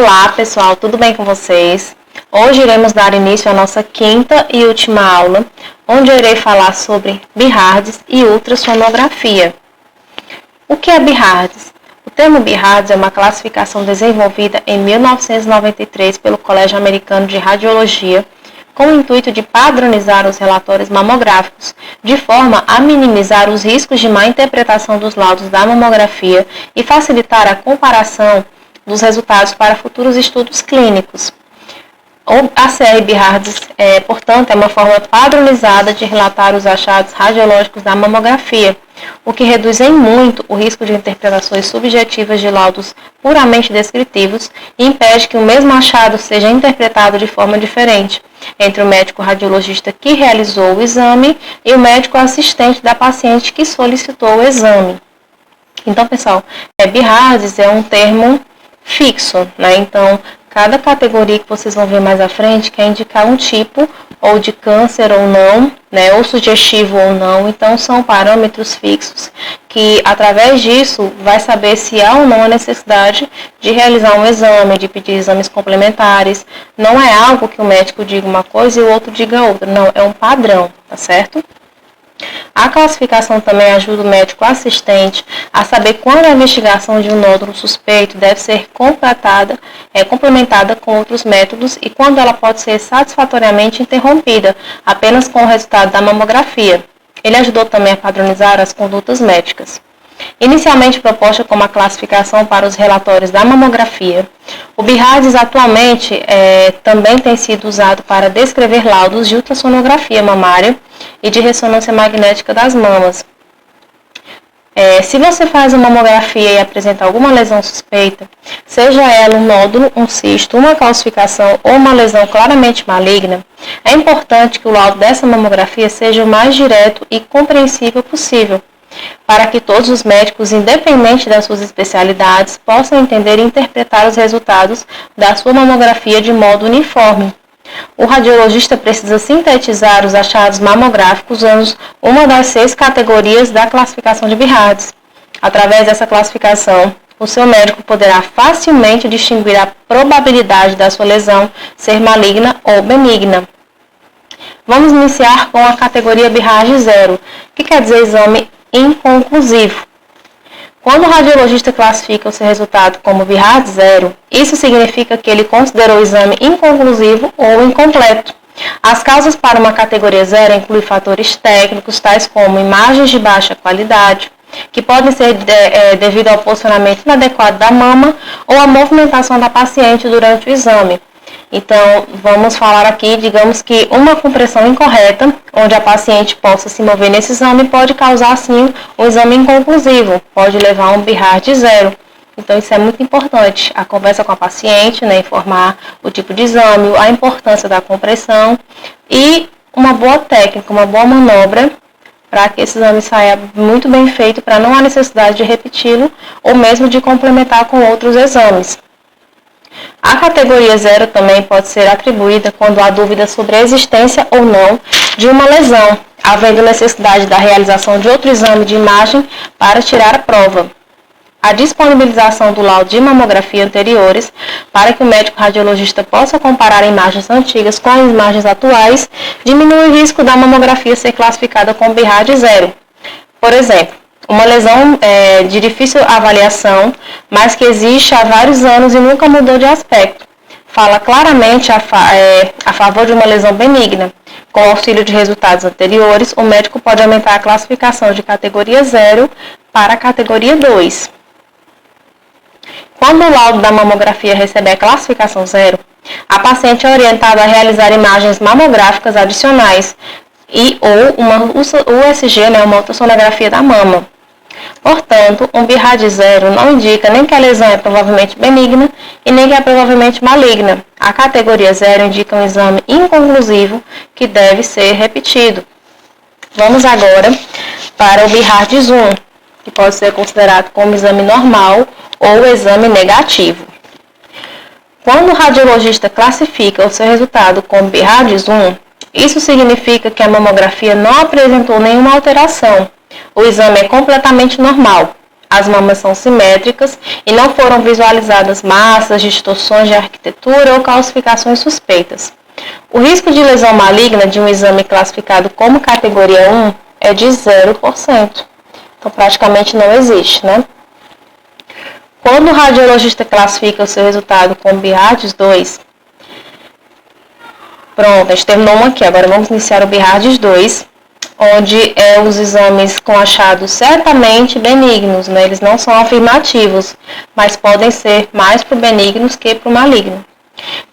Olá pessoal, tudo bem com vocês? Hoje iremos dar início à nossa quinta e última aula, onde eu irei falar sobre BIHARDS e ultrassonografia. O que é BIHARDS? O termo BIHARDS é uma classificação desenvolvida em 1993 pelo Colégio Americano de Radiologia, com o intuito de padronizar os relatórios mamográficos, de forma a minimizar os riscos de má interpretação dos laudos da mamografia e facilitar a comparação dos resultados para futuros estudos clínicos. A série BIHARDS, portanto, é uma forma padronizada de relatar os achados radiológicos da mamografia, o que reduz em muito o risco de interpretações subjetivas de laudos puramente descritivos e impede que o mesmo achado seja interpretado de forma diferente entre o médico radiologista que realizou o exame e o médico assistente da paciente que solicitou o exame. Então, pessoal, BIHARDS é um termo fixo, né? Então, cada categoria que vocês vão ver mais à frente quer indicar um tipo ou de câncer ou não, né? Ou sugestivo ou não. Então, são parâmetros fixos que, através disso, vai saber se há ou não a necessidade de realizar um exame, de pedir exames complementares. Não é algo que o médico diga uma coisa e o outro diga outra. Não, é um padrão, tá certo? A classificação também ajuda o médico assistente a saber quando a investigação de um nódulo suspeito deve ser complementada com outros métodos e quando ela pode ser satisfatoriamente interrompida apenas com o resultado da mamografia. Ele ajudou também a padronizar as condutas médicas. Inicialmente proposta como a classificação para os relatórios da mamografia, o BIHARDS atualmente também tem sido usado para descrever laudos de ultrassonografia mamária e de ressonância magnética das mamas. Se você faz uma mamografia e apresenta alguma lesão suspeita, seja ela um nódulo, um cisto, uma calcificação ou uma lesão claramente maligna, é importante que o laudo dessa mamografia seja o mais direto e compreensível possível, para que todos os médicos, independente das suas especialidades, possam entender e interpretar os resultados da sua mamografia de modo uniforme. O radiologista precisa sintetizar os achados mamográficos usando uma das 6 categorias da classificação de BIHARDS. Através dessa classificação, o seu médico poderá facilmente distinguir a probabilidade da sua lesão ser maligna ou benigna. Vamos iniciar com a categoria BIHARDS 0, que quer dizer exame inconclusivo. Quando o radiologista classifica o seu resultado como BIHARDS 0, isso significa que ele considerou o exame inconclusivo ou incompleto. As causas para uma categoria 0 incluem fatores técnicos, tais como imagens de baixa qualidade, que podem ser devido ao posicionamento inadequado da mama ou à movimentação da paciente durante o exame. Então, vamos falar aqui, digamos que uma compressão incorreta, onde a paciente possa se mover nesse exame, pode causar, sim, um exame inconclusivo, pode levar a um BIHARDS 0. Então, isso é muito importante, a conversa com a paciente, né, informar o tipo de exame, a importância da compressão e uma boa técnica, uma boa manobra, para que esse exame saia muito bem feito, para não há necessidade de repeti-lo ou mesmo de complementar com outros exames. A categoria 0 também pode ser atribuída quando há dúvida sobre a existência ou não de uma lesão, havendo necessidade da realização de outro exame de imagem para tirar a prova. A disponibilização do laudo de mamografia anteriores para que o médico radiologista possa comparar imagens antigas com as imagens atuais diminui o risco da mamografia ser classificada como BIHARDS 0. Por exemplo, uma lesão de difícil avaliação, mas que existe há vários anos e nunca mudou de aspecto. Fala claramente a favor de uma lesão benigna. Com o auxílio de resultados anteriores, o médico pode aumentar a classificação de categoria 0 para a categoria 2. Quando o laudo da mamografia receber a classificação 0, a paciente é orientada a realizar imagens mamográficas adicionais ou uma USG, uma ultrassonografia da mama. Portanto, um BIHARDS 0 não indica nem que a lesão é provavelmente benigna e nem que é provavelmente maligna. A categoria 0 indica um exame inconclusivo que deve ser repetido. Vamos agora para o BIHARDS 1, que pode ser considerado como exame normal ou exame negativo. Quando o radiologista classifica o seu resultado como BIHARDS 1, isso significa que a mamografia não apresentou nenhuma alteração. O exame é completamente normal. as mamas são simétricas e não foram visualizadas massas, distorções de arquitetura ou calcificações suspeitas. O risco de lesão maligna de um exame classificado como categoria 1 é de 0%. Então, praticamente não existe, né? Quando o radiologista classifica o seu resultado com BIRADS 2, pronto, a gente terminou um aqui, agora vamos iniciar o BIRADS 2, onde os exames com achados certamente benignos, né? Eles não são afirmativos, mas podem ser mais para o benignos que para o maligno.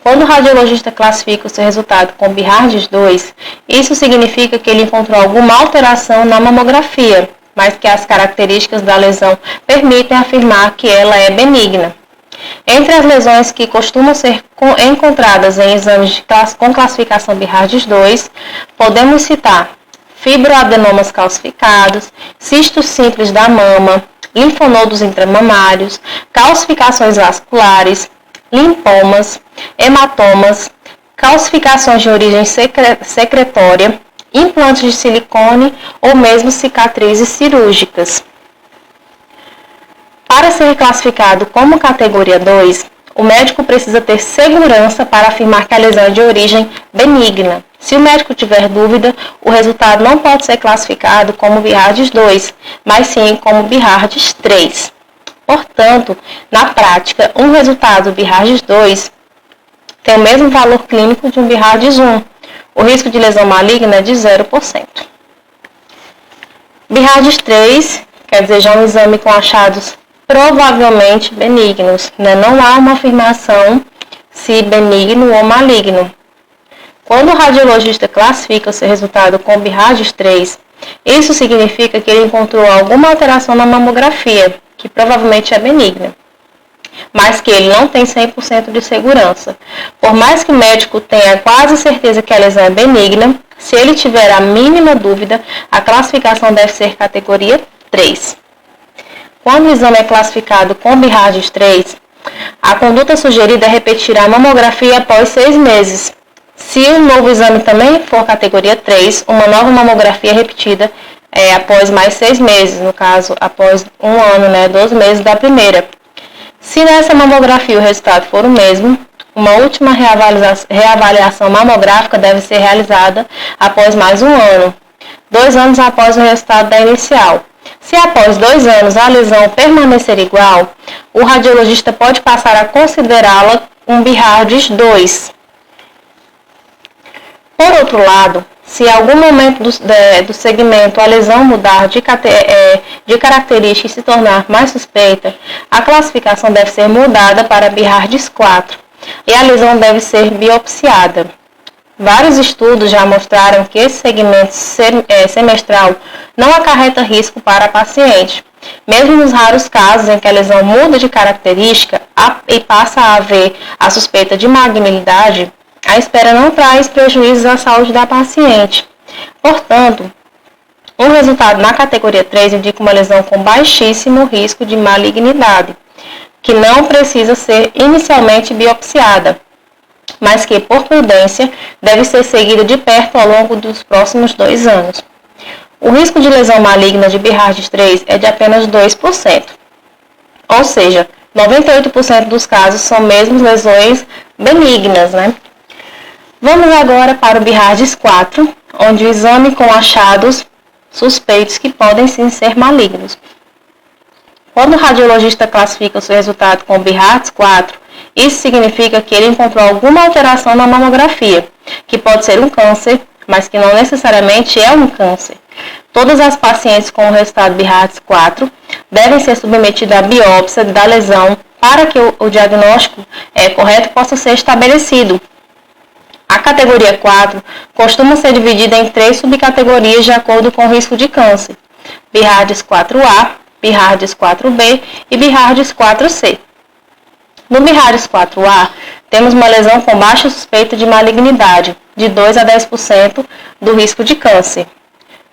Quando o radiologista classifica o seu resultado com BIRADS 2, isso significa que ele encontrou alguma alteração na mamografia, mas que as características da lesão permitem afirmar que ela é benigna. Entre as lesões que costumam ser encontradas em exames com classificação BIRADS 2, podemos citar fibroadenomas calcificados, cistos simples da mama, linfonodos intramamários, calcificações vasculares, linfomas, hematomas, calcificações de origem secretória, implantes de silicone ou mesmo cicatrizes cirúrgicas. Para ser classificado como categoria 2, o médico precisa ter segurança para afirmar que a lesão é de origem benigna. Se o médico tiver dúvida, o resultado não pode ser classificado como BIRADS 2, mas sim como BIRADS 3. Portanto, na prática, um resultado BIRADS 2 tem o mesmo valor clínico de um BIRADS 1. O risco de lesão maligna é de 0%. BIRADS 3 quer dizer já um exame com achados provavelmente benignos, né? Não há uma afirmação se benigno ou maligno. Quando o radiologista classifica o seu resultado com BIRADS 3, isso significa que ele encontrou alguma alteração na mamografia, que provavelmente é benigna, mas que ele não tem 100% de segurança. Por mais que o médico tenha quase certeza que a lesão é benigna, se ele tiver a mínima dúvida, a classificação deve ser categoria 3. Quando o exame é classificado com BIRADS 3, a conduta sugerida é repetir a mamografia após 6 meses. Se o novo exame também for categoria 3, uma nova mamografia é repetida após mais 6 meses, no caso, após 1 ano, né, 12 meses da primeira. Se nessa mamografia o resultado for o mesmo, uma última reavaliação mamográfica deve ser realizada após mais 1 ano, 2 anos após o resultado da inicial. Se após 2 anos a lesão permanecer igual, o radiologista pode passar a considerá-la um BIRADS 2. Por outro lado, se em algum momento do segmento a lesão mudar de característica e se tornar mais suspeita, a classificação deve ser mudada para BIRADS 4 e a lesão deve ser biopsiada. Vários estudos já mostraram que esse segmento semestral não acarreta risco para a paciente. Mesmo nos raros casos em que a lesão muda de característica e passa a haver a suspeita de malignidade, a espera não traz prejuízos à saúde da paciente. Portanto, um resultado na categoria 3 indica uma lesão com baixíssimo risco de malignidade, que não precisa ser inicialmente biopsiada, mas que, por prudência, deve ser seguida de perto ao longo dos próximos 2 anos. O risco de lesão maligna de BIRADS 3 é de apenas 2%, ou seja, 98% dos casos são mesmo lesões benignas, né? Vamos agora para o BIRADS 4, onde o exame com achados suspeitos que podem sim ser malignos. Quando o radiologista classifica o seu resultado com BIRADS 4, isso significa que ele encontrou alguma alteração na mamografia, que pode ser um câncer, mas que não necessariamente é um câncer. Todas as pacientes com o resultado BIRADS 4 devem ser submetidas à biópsia da lesão para que o diagnóstico correto possa ser estabelecido. A categoria 4 costuma ser dividida em 3 subcategorias de acordo com o risco de câncer: BIRADS 4A, BIRADS 4B e BIRADS 4C. No BIRADS 4A, temos uma lesão com baixa suspeita de malignidade, de 2 a 10% do risco de câncer.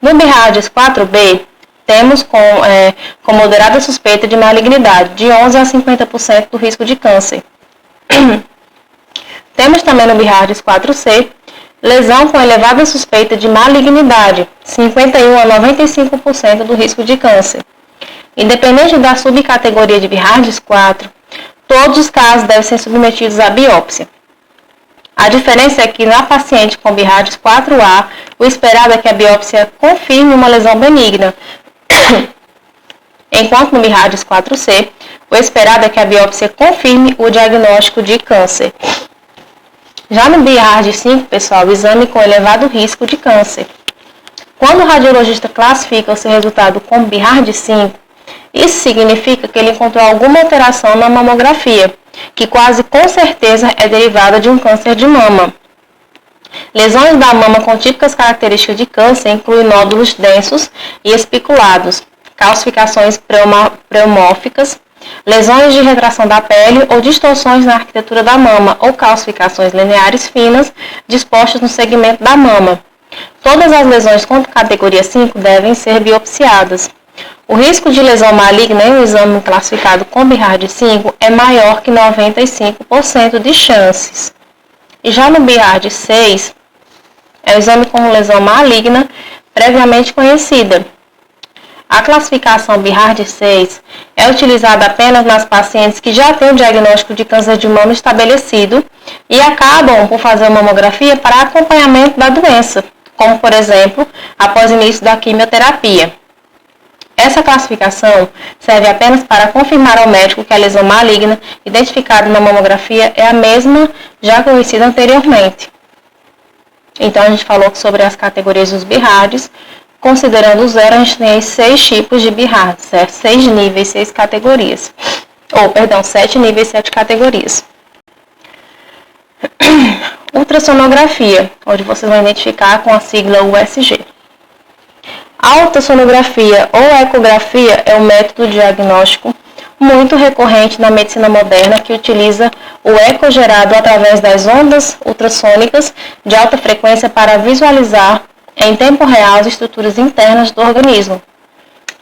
No BIRADS 4B, temos com moderada suspeita de malignidade, de 11 a 50% do risco de câncer. Temos também no BIRADS 4C, lesão com elevada suspeita de malignidade, 51 a 95% do risco de câncer. Independente da subcategoria de Bihardis 4, todos os casos devem ser submetidos à biópsia. A diferença é que na paciente com Bihardis 4A, o esperado é que a biópsia confirme uma lesão benigna, enquanto no Bihardis 4C, o esperado é que a biópsia confirme o diagnóstico de câncer. Já no Bihardis 5, pessoal, o exame com elevado risco de câncer. Quando o radiologista classifica o seu resultado como Bihardis 5, isso significa que ele encontrou alguma alteração na mamografia, que quase com certeza é derivada de um câncer de mama. Lesões da mama com típicas características de câncer incluem nódulos densos e espiculados, calcificações pleomórficas, lesões de retração da pele ou distorções na arquitetura da mama ou calcificações lineares finas dispostas no segmento da mama. Todas as lesões com categoria 5 devem ser biopsiadas. O risco de lesão maligna em um exame classificado com Bihardis 5 é maior que 95% de chances. E já no Bihardis 6, é o exame com lesão maligna previamente conhecida. A classificação Bihardis 6 é utilizada apenas nas pacientes que já têm o diagnóstico de câncer de mama estabelecido e acabam por fazer uma mamografia para acompanhamento da doença, como, por exemplo, após o início da quimioterapia. Essa classificação serve apenas para confirmar ao médico que a lesão maligna identificada na mamografia é a mesma já conhecida anteriormente. Então, a gente falou sobre as categorias dos Bihardis. Considerando o zero, a gente tem aí 6 tipos de Bihardis, certo? 6 níveis, 6 categorias. 7 níveis, 7 categorias. Ultrassonografia, onde vocês vão identificar com a sigla USG. A ultrassonografia ou ecografia é um método diagnóstico muito recorrente na medicina moderna que utiliza o eco gerado através das ondas ultrassônicas de alta frequência para visualizar em tempo real as estruturas internas do organismo.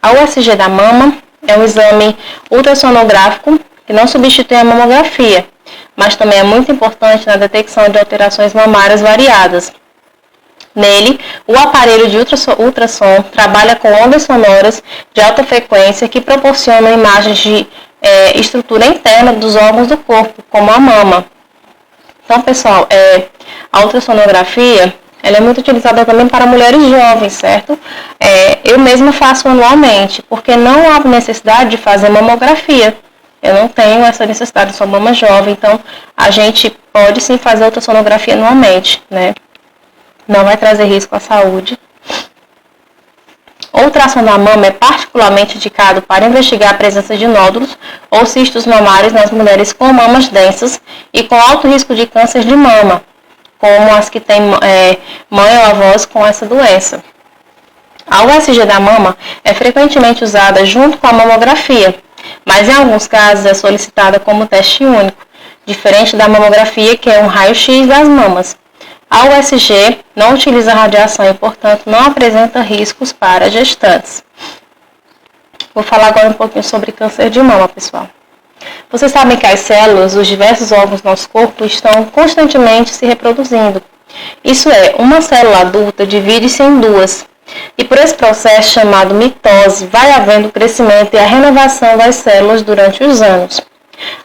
A USG da mama é um exame ultrassonográfico que não substitui a mamografia, mas também é muito importante na detecção de alterações mamárias variadas. Nele, o aparelho de ultrassom trabalha com ondas sonoras de alta frequência que proporcionam imagens de estrutura interna dos órgãos do corpo, como a mama. Então, pessoal, a ultrassonografia ela é muito utilizada também para mulheres jovens, certo? Eu mesma faço anualmente, porque não há necessidade de fazer mamografia. Eu não tenho essa necessidade, sou mama jovem, então a gente pode sim fazer ultrassonografia anualmente, né? Não vai trazer risco à saúde. O ultrassom da mama é particularmente indicado para investigar a presença de nódulos ou cistos mamários nas mulheres com mamas densas e com alto risco de câncer de mama, como as que têm mãe ou avós com essa doença. A USG da mama é frequentemente usada junto com a mamografia, mas em alguns casos é solicitada como teste único, diferente da mamografia, que é um raio-x das mamas. A USG não utiliza radiação e, portanto, não apresenta riscos para gestantes. Vou falar agora um pouquinho sobre câncer de mama, pessoal. Vocês sabem que as células dos diversos órgãos do nosso corpo estão constantemente se reproduzindo. Isso é, uma célula adulta divide-se em duas. E por esse processo chamado mitose, vai havendo o crescimento e a renovação das células durante os anos.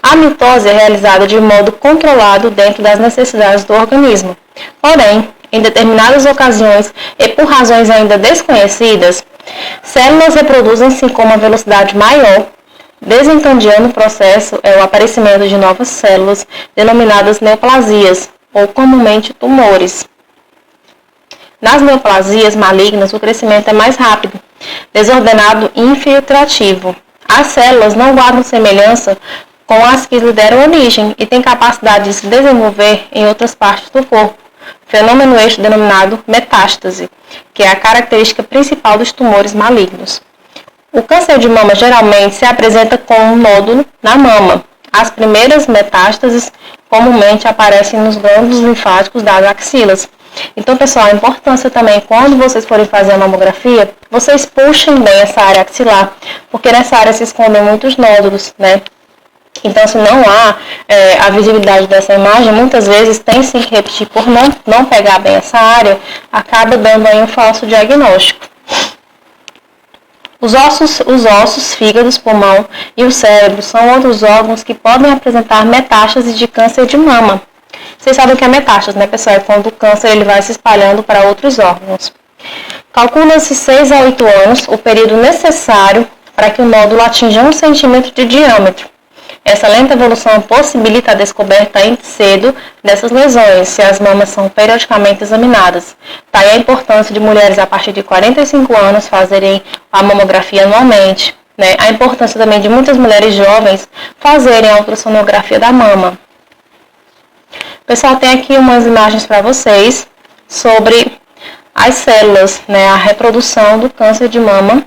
A mitose é realizada de modo controlado dentro das necessidades do organismo. Porém, em determinadas ocasiões e por razões ainda desconhecidas, células reproduzem-se com uma velocidade maior, desencadeando o processo o aparecimento de novas células, denominadas neoplasias, ou comumente tumores. Nas neoplasias malignas, o crescimento é mais rápido, desordenado e infiltrativo. As células não guardam semelhança com as que lhe deram origem e têm capacidade de se desenvolver em outras partes do corpo, fenômeno este denominado metástase, que é a característica principal dos tumores malignos. O câncer de mama geralmente se apresenta com um nódulo na mama. As primeiras metástases comumente aparecem nos glândulos linfáticos das axilas. Então, pessoal, a importância também, quando vocês forem fazer a mamografia, vocês puxem bem essa área axilar, porque nessa área se escondem muitos nódulos, né? Então, se não há a visibilidade dessa imagem, muitas vezes tem sim que repetir por não pegar bem essa área, acaba dando aí um falso diagnóstico. Os ossos, fígados, pulmão e o cérebro são outros órgãos que podem apresentar metástases de câncer de mama. Vocês sabem o que é metástase, né, pessoal? É quando o câncer ele vai se espalhando para outros órgãos. Calcula-se 6 a 8 anos o período necessário para que o nódulo atinja 1 centímetro de diâmetro. Essa lenta evolução possibilita a descoberta em cedo dessas lesões, se as mamas são periodicamente examinadas. Daí a importância de mulheres a partir de 45 anos fazerem a mamografia anualmente. Né? A importância também de muitas mulheres jovens fazerem a ultrassonografia da mama. Pessoal, tem aqui umas imagens para vocês sobre as células, né? A reprodução do câncer de mama.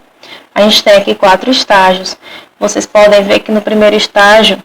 A gente tem aqui 4 estágios. Vocês podem ver que no primeiro estágio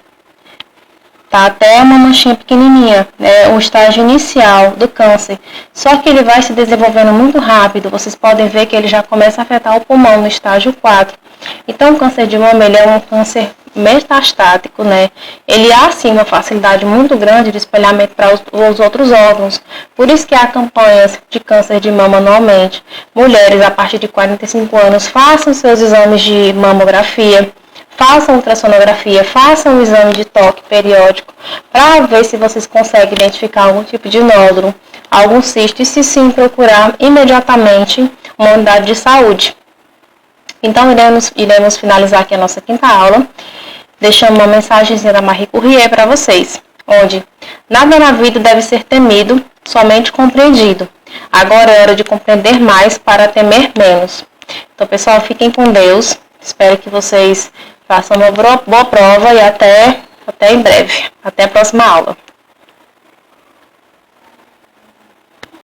tá até uma manchinha pequenininha, né? O estágio inicial do câncer. Só que ele vai se desenvolvendo muito rápido. Vocês podem ver que ele já começa a afetar o pulmão no estágio 4. Então, o câncer de mama ele é um câncer metastático, né? Ele há, sim, uma facilidade muito grande de espalhamento para os outros órgãos. Por isso que há campanhas de câncer de mama anualmente. Mulheres a partir de 45 anos façam seus exames de mamografia, façam ultrassonografia, façam um exame de toque periódico para ver se vocês conseguem identificar algum tipo de nódulo, algum cisto e, se sim, procurar imediatamente uma unidade de saúde. Então, iremos finalizar aqui a nossa 5ª aula, deixando uma mensagenzinha da Marie Curie para vocês, onde nada na vida deve ser temido, somente compreendido. Agora é hora de compreender mais para temer menos. Então, pessoal, fiquem com Deus. Espero que vocês façam uma boa prova e até em breve. Até a próxima aula.